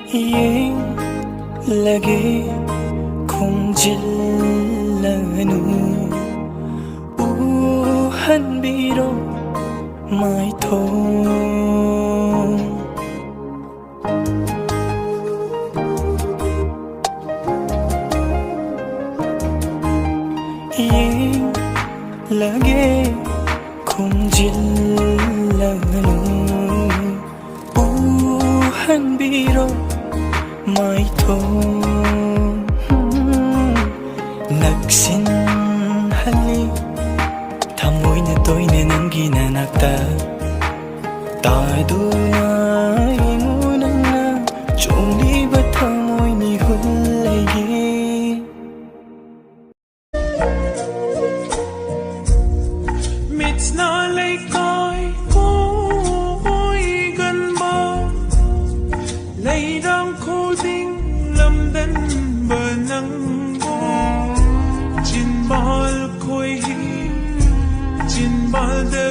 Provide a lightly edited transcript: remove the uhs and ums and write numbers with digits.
Yeng lage khonjillanu uhanbiro maithong Yeng lage khonjillanu uhanbiro maithong nagsinhali thamoina toina nanggi nanakta taduna ingunanga chongliba thamoini hullege Mitsna leikoi koi ganba leirang koding lamdan banang bo chinbal koi hi chinbal de